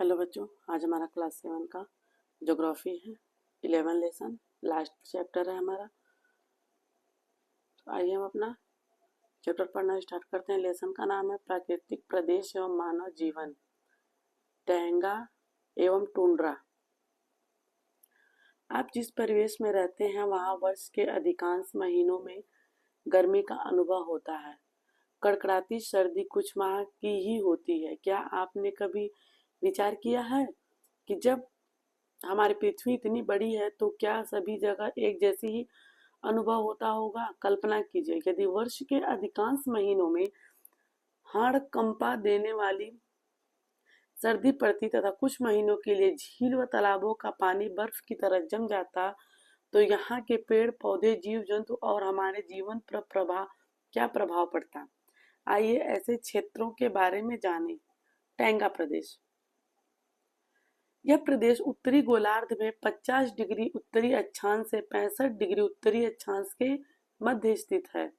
Hello बच्चों, आज हमारा क्लास 7 का ज्योग्राफी है। 11 लेसन, लास्ट चैप्टर है हमारा। तो आइए हम अपना चैप्टर पढ़ना स्टार्ट करते हैं। लेसन का नाम है प्राकृतिक प्रदेश एवं मानव जीवन, टैंगा एवं टुंड्रा। आप जिस परिवेश में रहते हैं वहाँ वर्ष के अधिकांश महीनों में गर्मी का अनुभव होता है। कड़कड़ाती सर्दी कुछ माह की ही होती है। क्या आपने कभी विचार किया है कि जब हमारी पृथ्वी इतनी बड़ी है तो क्या सभी जगह एक जैसी ही अनुभव होता होगा? कल्पना कीजिए यदि वर्ष के अधिकांश महीनों में हड़कंपा देने वाली सर्दी पड़ती तथा कुछ महीनों के लिए झील व तालाबों का पानी बर्फ की तरह जम जाता, तो यहाँ के पेड़ पौधे, जीव जंतु और हमारे जीवन पर क्या प्रभाव पड़ता? आइए ऐसे क्षेत्रों के बारे में जानें। टैंगा प्रदेश। यह प्रदेश उत्तरी गोलार्ध में 50 डिग्री उत्तरी अक्षांश से 65 डिग्री उत्तरी अक्षांश के मध्य स्थित है।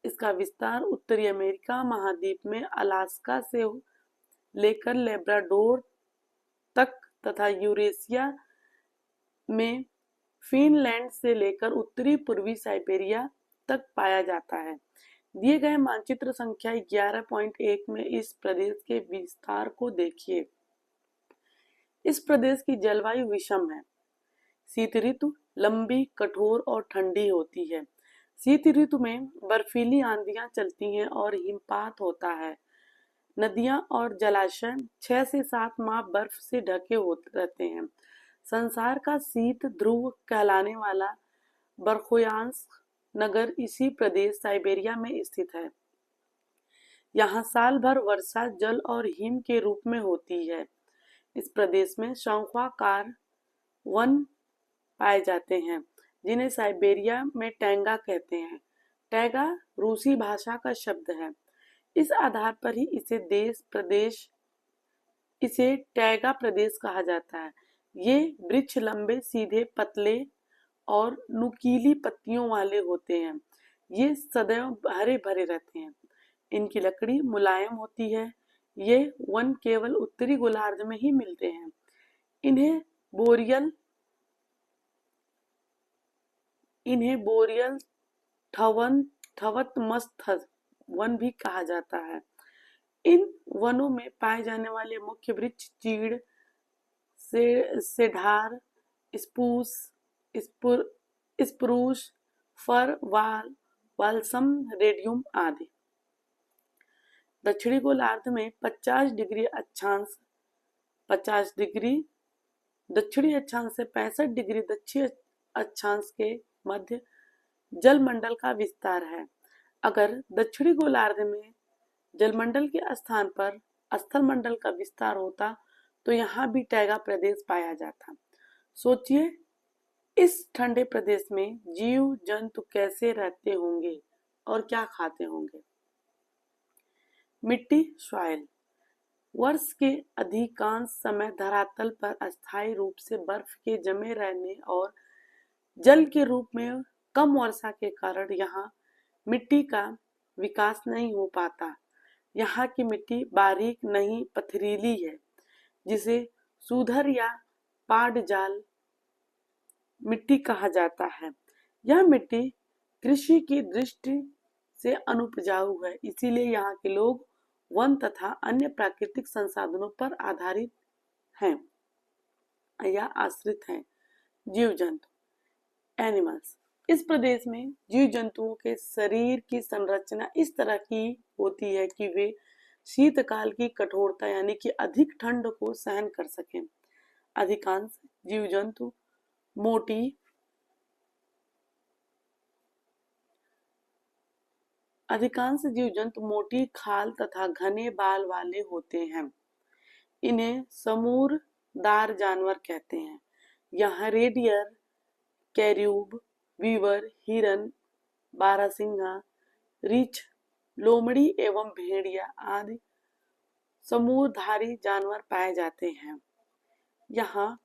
इसका विस्तार उत्तरी अमेरिका महाद्वीप में अलास्का से लेकर लेब्राडोर तक तथा यूरेशिया में फिनलैंड से लेकर उत्तरी पूर्वी साइबेरिया तक पाया जाता है। दिए गए मानचित्र संख्या 11.1 में इस प्रदेश के विस्तार को देखिए। इस प्रदेश की जलवायु विषम है। शीत ऋतु लंबी, कठोर और ठंडी होती है। शीत ऋतु में बर्फीली आंधियां चलती हैं और हिमपात होता है। नदियां और जलाशय 6 से 7 माह बर्फ से ढके होते रहते हैं। संसार का शीत ध्रुव कहलाने वाला बर्खोयांश नगर इसी प्रदेश साइबेरिया में स्थित है। यहाँ साल भर वर्षा जल और हिम के रूप में होती है। इस प्रदेश में शंक्वाकार वन पाए जाते हैं जिन्हें साइबेरिया में टैंगा कहते हैं। टैगा रूसी भाषा का शब्द है। इस आधार पर ही इसे टैगा प्रदेश कहा जाता है। ये वृक्ष लंबे, सीधे, पतले और नुकीली पत्तियों वाले होते हैं। ये सदैव हरे भरे रहते हैं। इनकी लकड़ी मुलायम होती है। ये वन केवल उत्तरी गोलार्ध में ही मिलते हैं। इन्हें बोरियल थवतमस्थ वन भी कहा जाता है। इन वनों में पाए जाने वाले मुख्य वृक्ष चीड़, सेडार, स्पूस, स्प्रूस, फर, वाल्सम, रेडियम आदि। दक्षिणी गोलार्ध में 50 डिग्री दक्षिणी अक्षांश से 65 डिग्री दक्षिण अक्षांश के मध्य जलमंडल का विस्तार है। अगर दक्षिणी गोलार्ध में जलमंडल के स्थान पर स्थलमंडल का विस्तार होता तो यहाँ भी टैगा प्रदेश पाया जाता। सोचिए इस ठंडे प्रदेश में जीव जंतु कैसे रहते होंगे और क्या खाते होंगे। मिट्टी, सॉइल। वर्ष के अधिकांश समय धरातल पर अस्थायी रूप से बर्फ के जमे रहने और जल के रूप में कम वर्षा के कारण यहाँ मिट्टी का विकास नहीं हो पाता। यहाँ की मिट्टी बारीक नहीं पथरीली है, जिसे सूधर या पाड़जाल मिट्टी कहा जाता है। यह मिट्टी कृषि की दृष्टि से अनुपजाऊ है, इसीलिए यहाँ के लोग वन तथा अन्य प्राकृतिक संसाधनों पर आधारित हैं या आश्रित हैं। जीव जंतु, एनिमल्स। इस प्रदेश में जीव जंतुओं के शरीर की संरचना इस तरह की होती है कि वे शीतकाल की कठोरता यानी कि अधिक ठंड को सहन कर सकें। अधिकांश जीव जंतु मोटी खाल तथा घने बाल वाले होते हैं। इन्हें समूरदार जानवर कहते हैं। यहाँ रेडियर, कैर्यूब, वीवर, हिरन, बारहसिंगा, रीछ, लोमड़ी एवं भेड़िया आदि समूरधारी जानवर पाए जाते हैं। यहाँ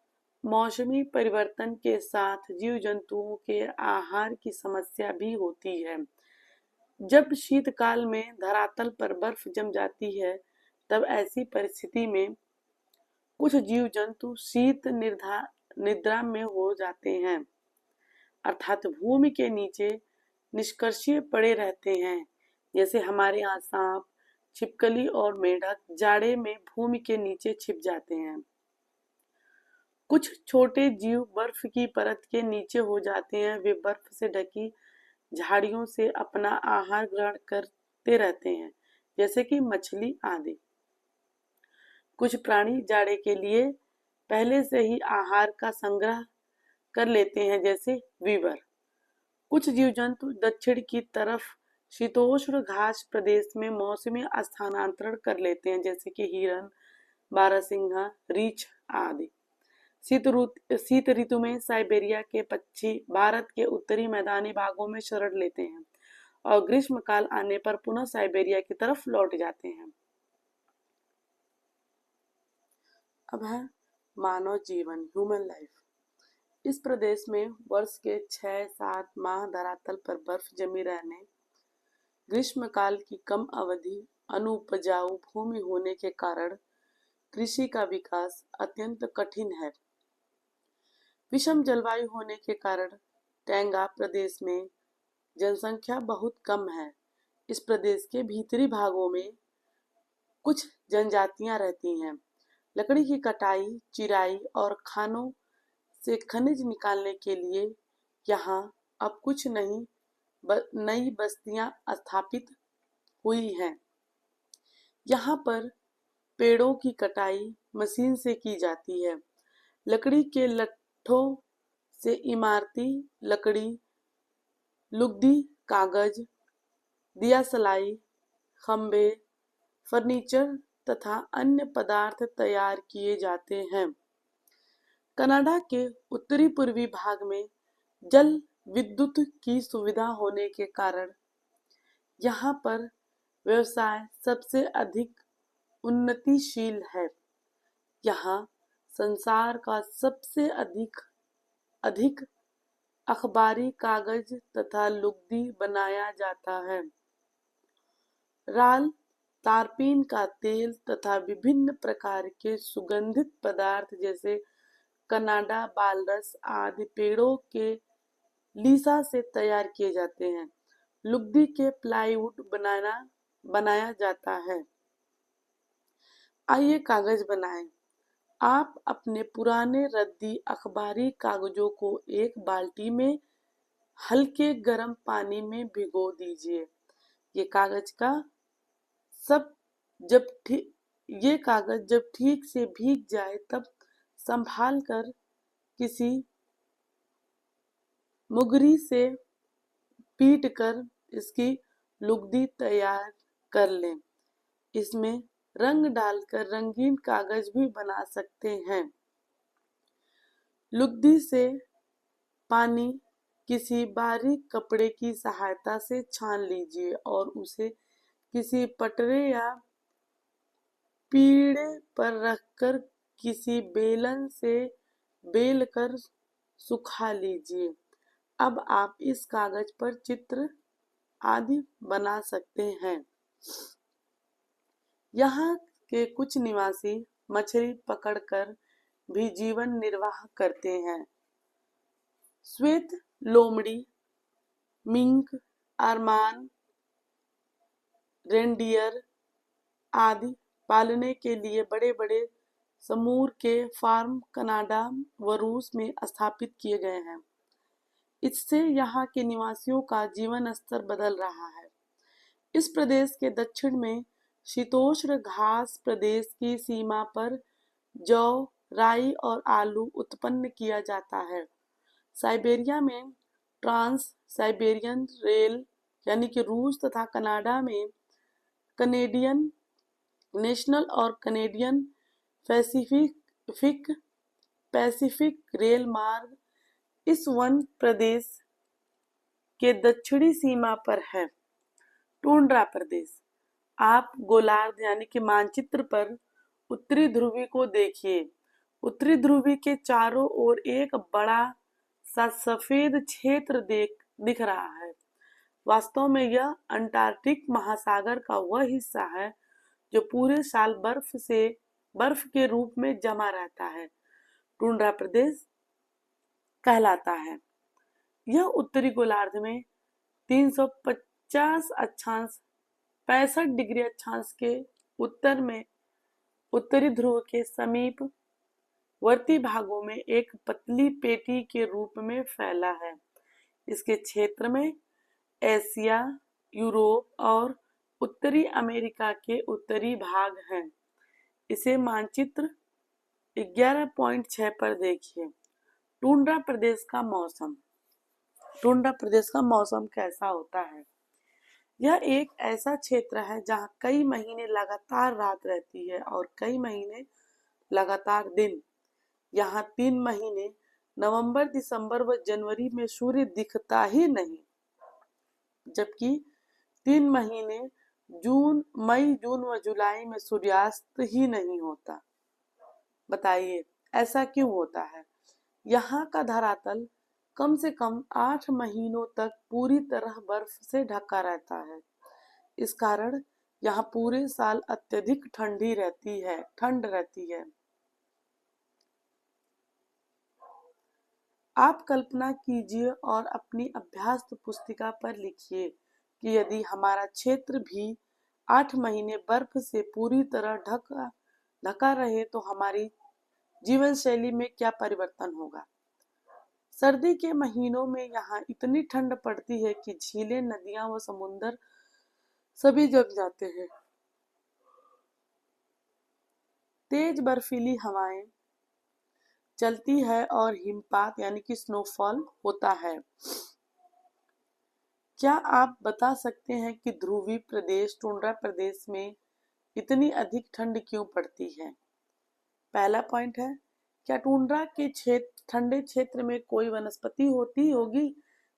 मौसमी परिवर्तन के साथ जीव जंतुओं के आहार की समस्या भी होती है। जब शीतकाल में धरातल पर बर्फ जम जाती है तब ऐसी परिस्थिति में कुछ जीव जंतु शीत निद्रा में हो जाते हैं, अर्थात भूमि के नीचे निष्कर्षीय पड़े रहते हैं। जैसे हमारे यहाँ सांप, छिपकली और मेढक जाड़े में भूमि के नीचे छिप जाते हैं। कुछ छोटे जीव बर्फ की परत के नीचे हो जाते हैं। वे बर्फ से ढकी झाड़ियों से अपना आहार ग्रहण करते रहते हैं, जैसे कि मछली आदि। कुछ प्राणी जाड़े के लिए पहले से ही आहार का संग्रह कर लेते हैं, जैसे वीवर। कुछ जीव जंतु दक्षिण की तरफ शीतोष्ण घास प्रदेश में मौसमी स्थानांतरण कर लेते हैं, जैसे कि हिरन, बारहसिंगा, रीछ आदि। शीत ऋतु में साइबेरिया के पक्षी भारत के उत्तरी मैदानी भागों में शरण लेते हैं और ग्रीष्म काल आने पर पुनः साइबेरिया की तरफ लौट जाते हैं। अब है मानव जीवन, ह्यूमन लाइफ। इस प्रदेश में वर्ष के 6-7 माह धरातल पर बर्फ जमी रहने, ग्रीष्मकाल की कम अवधि, अनुपजाऊ भूमि होने के कारण कृषि का विकास अत्यंत कठिन है। विषम जलवायु होने के कारण टैंगा प्रदेश में जनसंख्या बहुत कम है। इस प्रदेश के भीतरी भागों में कुछ जनजातियां रहती हैं। लकड़ी की कटाई, चिराई और खानों से खनिज निकालने के लिए यहाँ अब कुछ नई बस्तियां स्थापित हुई हैं। यहाँ पर पेड़ों की कटाई मशीन से की जाती है। लकड़ी के लट्ठों से इमारती लकड़ी, लुगदी, कागज, दिया सलाई, खंबे, फर्नीचर तथा अन्य पदार्थ तैयार किए जाते हैं। कनाडा के उत्तरी पूर्वी भाग में जल विद्युत की सुविधा होने के कारण यहाँ पर व्यवसाय सबसे अधिक उन्नतिशील है। यहाँ संसार का सबसे अधिक अखबारी कागज तथा लुगदी बनाया जाता है। राल, तारपीन का तेल तथा विभिन्न प्रकार के सुगंधित पदार्थ जैसे कनाडा बालरस आदि पेड़ों के लीसा से तैयार किए जाते हैं। लुगदी के प्लाईवुड बनाया जाता है। आइए कागज बनाएं। आप अपने पुराने रद्दी अखबारी कागजों को एक बाल्टी में हल्के गर्म पानी में भिगो दीजिए। ये कागज जब ठीक से भीग जाए तब संभाल कर किसी मुगरी से पीट कर इसकी लुगदी तैयार कर लें। इसमें रंग डालकर रंगीन कागज भी बना सकते हैं। लुगदी से पानी किसी बारीक कपड़े की सहायता से छान लीजिए और उसे किसी पटरे या पीढ़े पर रखकर किसी बेलन से बेल कर सुखा लीजिए। अब आप इस कागज पर चित्र आदि बना सकते हैं। यहाँ के कुछ निवासी मछली पकड़कर भी जीवन निर्वाह करते हैं। श्वेत लोमड़ी, मिंक, अरमान, रेनडियर आदि पालने के लिए बड़े बड़े समूर के फार्म कनाडा व रूस में स्थापित किए गए हैं। इससे यहाँ के निवासियों का जीवन स्तर बदल रहा है। इस प्रदेश के दक्षिण में शीतोष्ण घास प्रदेश की सीमा पर जौ, राई और आलू उत्पन्न किया जाता है। साइबेरिया में ट्रांस साइबेरियन रेल यानी कि रूस तथा कनाडा में कनेडियन नेशनल और कनेडियन पैसिफिक रेल मार्ग इस वन प्रदेश के दक्षिणी सीमा पर है। टुंड्रा प्रदेश। आप गोलार्ध यानी कि मानचित्र पर उत्तरी ध्रुवी को देखिए। उत्तरी ध्रुवी के चारों ओर एक बड़ा सा सफेद क्षेत्र दिख रहा है। वास्तव में यह अंटार्कटिक महासागर का वह हिस्सा है जो पूरे साल बर्फ से बर्फ के रूप में जमा रहता है, टुंड्रा प्रदेश कहलाता है। यह उत्तरी गोलार्ध में 350 अक्षांश 65 डिग्री अक्षांश के उत्तर में उत्तरी ध्रुव के समीप वर्ती भागों में एक पतली पेटी के रूप में फैला है। इसके क्षेत्र में एशिया, यूरोप और उत्तरी अमेरिका के उत्तरी भाग हैं। इसे मानचित्र 11.6 पर देखिए। टुंड्रा प्रदेश का मौसम। टुंड्रा प्रदेश का मौसम कैसा होता है? यह एक ऐसा क्षेत्र है जहाँ कई महीने लगातार रात रहती है और कई महीने लगातार दिन। यहाँ 3 महीने नवंबर, दिसंबर व जनवरी में सूर्य दिखता ही नहीं, जबकि 3 महीने मई, जून व जुलाई में सूर्यास्त ही नहीं होता। बताइए ऐसा क्यों होता है? यहाँ का धरातल कम से कम 8 महीनों तक पूरी तरह बर्फ से ढका रहता है। इस कारण यहाँ पूरे साल अत्यधिक ठंड रहती है। आप कल्पना कीजिए और अपनी अभ्यास पुस्तिका पर लिखिए कि यदि हमारा क्षेत्र भी 8 महीने बर्फ से पूरी तरह ढका रहे तो हमारी जीवन शैली में क्या परिवर्तन होगा। सर्दी के महीनों में यहाँ इतनी ठंड पड़ती है कि झीलें, नदियां व समुद्र सभी जम जाते हैं। तेज बर्फीली हवाएं चलती है और हिमपात यानी कि स्नोफॉल होता है। क्या आप बता सकते हैं कि ध्रुवीय प्रदेश टुंड्रा प्रदेश में इतनी अधिक ठंड क्यों पड़ती है? पहला पॉइंट है, क्या टुंड्रा के ठंडे क्षेत्र में कोई वनस्पति होगी?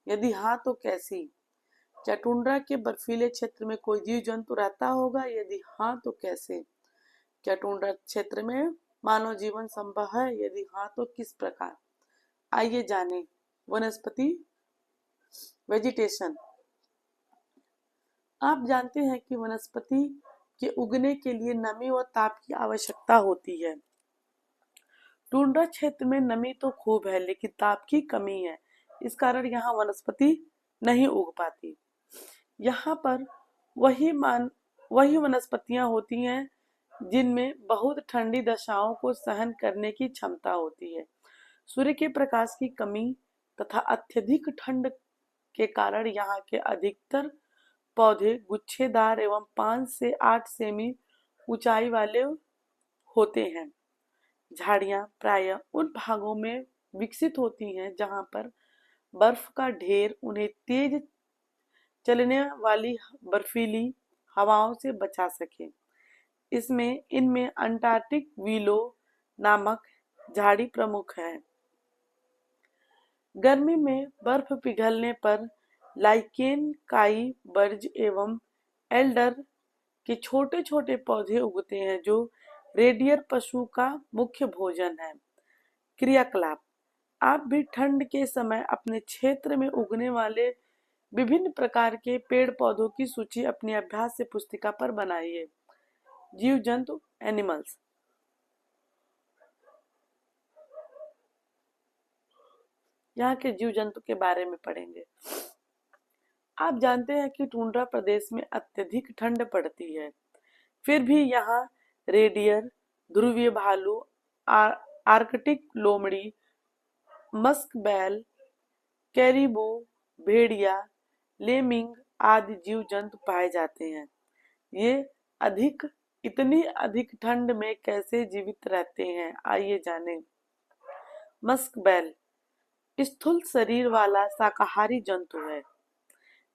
यदि हाँ तो कैसी? क्या टुंड्रा के बर्फीले क्षेत्र में कोई जीव जंतु रहता होगा? यदि हाँ तो कैसे? क्या टुंड्रा क्षेत्र में मानव जीवन संभव है? यदि हाँ तो किस प्रकार? आइए जानें। वनस्पति, वेजिटेशन। आप जानते हैं कि वनस्पति के उगने के लिए नमी और ताप की आवश्यकता होती है। टुंड्रा क्षेत्र में नमी तो खूब है लेकिन ताप की कमी है। इस कारण यहाँ वनस्पति नहीं उग पाती। यहाँ पर वही वनस्पतियां होती हैं जिनमें बहुत ठंडी दशाओं को सहन करने की क्षमता होती है। सूर्य के प्रकाश की कमी तथा अत्यधिक ठंड के कारण यहाँ के अधिकतर पौधे गुच्छेदार एवं 5 से 8 सेमी ऊंचाई वाले होते हैं। झाड़ियां प्रायः उन भागों में विकसित होती हैं जहां पर बर्फ का ढेर उन्हें तेज चलने वाली बर्फीली हवाओं से बचा सके। इनमें अंटार्कटिक विलो नामक झाड़ी प्रमुख है। गर्मी में बर्फ पिघलने पर लाइकेन, काई, बर्ज एवं एल्डर के छोटे छोटे पौधे उगते हैं जो रेडियर पशु का मुख्य भोजन है। क्रियाकलाप। आप भी ठंड के समय अपने क्षेत्र में उगने वाले विभिन्न प्रकार के पेड़ पौधों की सूची अपनी अभ्यास से पुस्तिका पर बनाइए। जीव जंतु, एनिमल्स। यहाँ के जीव जंतु के बारे में पढ़ेंगे। आप जानते हैं कि टुंड्रा प्रदेश में अत्यधिक ठंड पड़ती है, फिर भी यहाँ रेडियर, ध्रुवीय भालू, आर्कटिक लोमड़ी, मस्क बैल, कैरिबू, भेड़िया, लेमिंग आदि जीव जंतु पाए जाते हैं। ये इतनी अधिक ठंड में कैसे जीवित रहते हैं, आइए जानें। मस्क बैल स्थूल शरीर वाला शाकाहारी जंतु है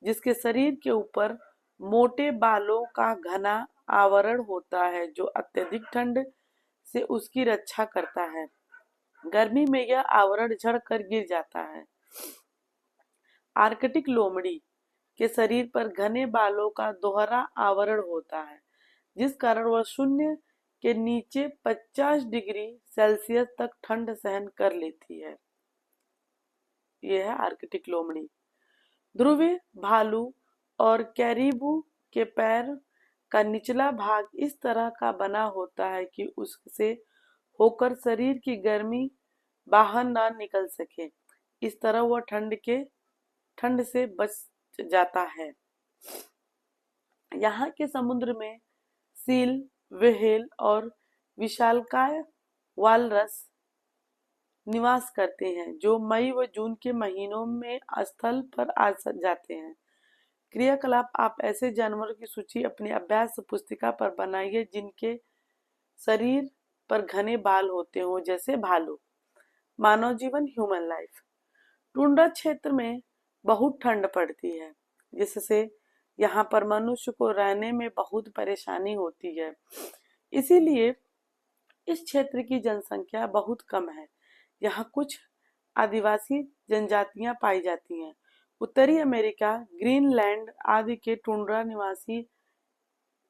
जिसके शरीर के ऊपर मोटे बालों का घना आवरण होता है जो अत्यधिक ठंड से उसकी रक्षा करता है। गर्मी में यह आवरण झड़कर गिर जाता है। आर्कटिक लोमड़ी के शरीर पर घने बालों का दोहरा आवरण होता है जिस कारण वह शून्य के नीचे 50 डिग्री सेल्सियस तक ठंड सहन कर लेती है। यह है आर्कटिक लोमड़ी। ध्रुवीय भालू और कैरिबू के पैर का निचला भाग इस तरह का बना होता है कि उससे होकर शरीर की गर्मी बाहर ना निकल सके। इस तरह वह ठंड से बच जाता है। यहाँ के समुद्र में सील, व्हेल और विशालकाय वालरस निवास करते हैं, जो मई व जून के महीनों में स्थल पर आ जाते हैं। क्रियाकलाप: आप ऐसे जानवरों की सूची अपनी अभ्यास पुस्तिका पर बनाइए जिनके शरीर पर घने बाल होते हों, जैसे भालू। मानव जीवन, ह्यूमन लाइफ। टुंड्रा क्षेत्र में बहुत ठंड पड़ती है, जिससे यहाँ पर मनुष्य को रहने में बहुत परेशानी होती है। इसीलिए इस क्षेत्र की जनसंख्या बहुत कम है। यहाँ कुछ आदिवासी जनजातियां पाई जाती हैं। उत्तरी अमेरिका, ग्रीनलैंड आदि के टुंड्रा निवासी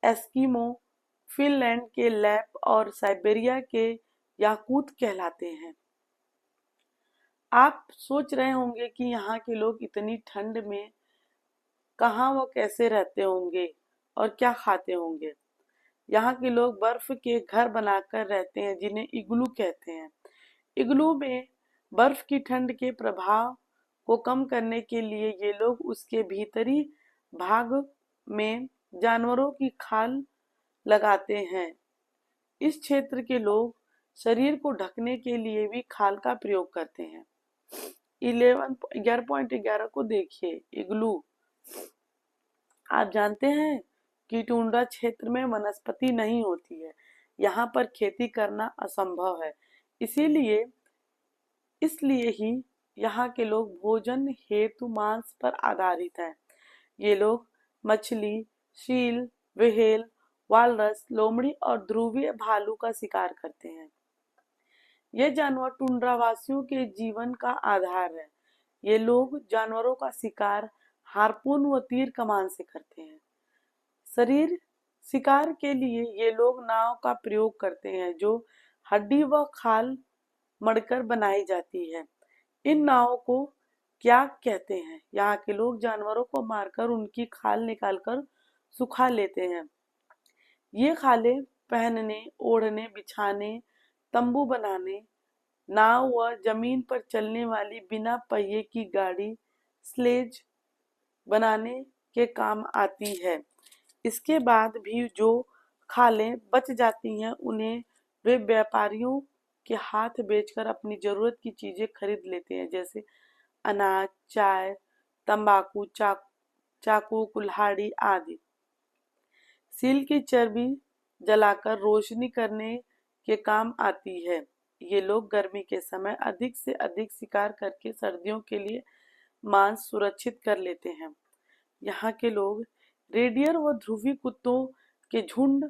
एस्किमो, फिनलैंड के लैप और साइबेरिया के याकूत कहलाते हैं। आप सोच रहे होंगे कि यहाँ के लोग इतनी ठंड में कहाँ व कैसे रहते होंगे और क्या खाते होंगे। यहाँ के लोग बर्फ के घर बनाकर रहते हैं, जिन्हें इग्लू कहते हैं। इग्लू में बर्फ की ठंड के प्रभाव को कम करने के लिए ये लोग उसके भीतरी भाग में जानवरों की खाल लगाते हैं। इस क्षेत्र के लोग शरीर को ढकने के लिए भी खाल का प्रयोग करते हैं। 11.11 को देखिए। इग्लू। आप जानते हैं कि टुंड्रा क्षेत्र में वनस्पति नहीं होती है। यहाँ पर खेती करना असंभव है। इसलिए ही यहाँ के लोग भोजन हेतु मांस पर आधारित हैं। ये लोग मछली, सील, व्हेल, वालरस, लोमड़ी और ध्रुवीय भालू का शिकार करते हैं। ये जानवर टुंड्रावासियों के जीवन का आधार है। ये लोग जानवरों का शिकार हार्पून व तीर कमान से करते हैं। शिकार के लिए ये लोग नाव का प्रयोग करते हैं, जो हड्डी व खाल मड़कर बनाई जाती है। इन नावों को क्या कहते हैं? यहाँ के लोग जानवरों को मारकर उनकी खाल निकालकर सुखा लेते हैं। ये खालें पहनने, ओढ़ने, बिछाने, तंबू बनाने, नाव व जमीन पर चलने वाली बिना पहिए की गाड़ी स्लेज बनाने के काम आती है। इसके बाद भी जो खालें बच जाती हैं, उन्हें वे व्यापारियों के हाथ बेचकर अपनी जरूरत की चीजें खरीद लेते हैं, जैसे अनाज, चाय, तंबाकू, चाकू, कुल्हाड़ी आदि। सील की चर्बी जलाकर रोशनी करने के काम आती है। ये लोग गर्मी के समय अधिक से अधिक शिकार करके सर्दियों के लिए मांस सुरक्षित कर लेते हैं। यहाँ के लोग रेडियर व ध्रुवी कुत्तों के झुंड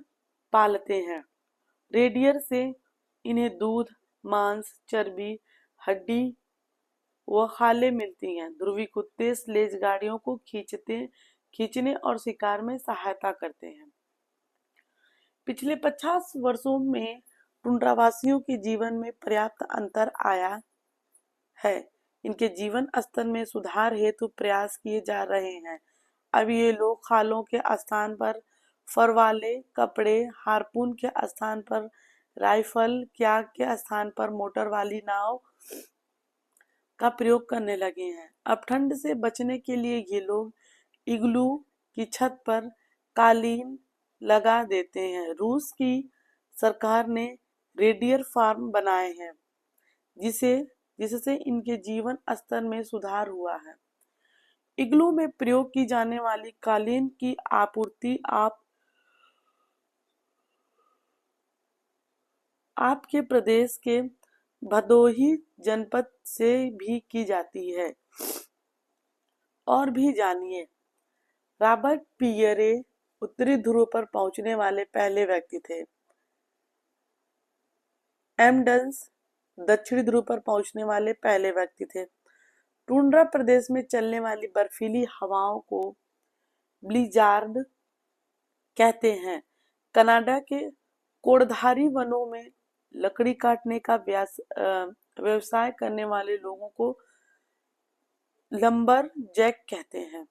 पालते हैं। रेडियर से इन्हें दूध, मांस, चर्बी, हड्डी व खालें मिलती हैं। ध्रुवी कुत्ते स्लेज गाड़ियों को खींचने और शिकार में सहायता करते हैं। पिछले 50 वर्षों में टुंड्रावासियों के जीवन में पर्याप्त अंतर आया है। इनके जीवन स्तर में सुधार हेतु प्रयास किए जा रहे हैं। अब ये लोग खालों के स्थान पर फर वाले कपड़े, हार्पून के स्थान पर राइफल, क्याग के स्थान पर मोटर वाली नाव का प्रयोग करने लगे हैं। अब ठंड से बचने के लिए ये लोग इग्लू की छत पर कालीन लगा देते हैं। रूस की सरकार ने रेडियर फार्म बनाए हैं, जिससे इनके जीवन स्तर में सुधार हुआ है। इग्लू में प्रयोग की जाने वाली कालीन की आपूर्ति आपके प्रदेश के भदोही जनपद से भी की जाती है। और भी जानिए। रॉबर्ट पियरे उत्तरी ध्रुव पर पहुंचने वाले पहले व्यक्ति थे। एमडन्स दक्षिणी ध्रुव पर पहुंचने वाले पहले व्यक्ति थे। टुंड्रा प्रदेश में चलने वाली बर्फीली हवाओं को ब्लिजार्ड कहते हैं। कनाडा के कोड़धारी वनों में लकड़ी काटने का व्यवसाय करने वाले लोगों को लंबर जैक कहते हैं।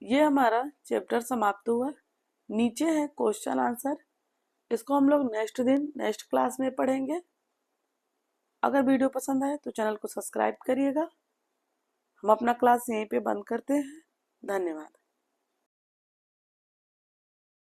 ये हमारा चैप्टर समाप्त हुआ। नीचे है क्वेश्चन आंसर, इसको हम लोग नेक्स्ट दिन नेक्स्ट क्लास में पढ़ेंगे। अगर वीडियो पसंद आए तो चैनल को सब्सक्राइब करिएगा। हम अपना क्लास यहीं पे बंद करते हैं। धन्यवाद।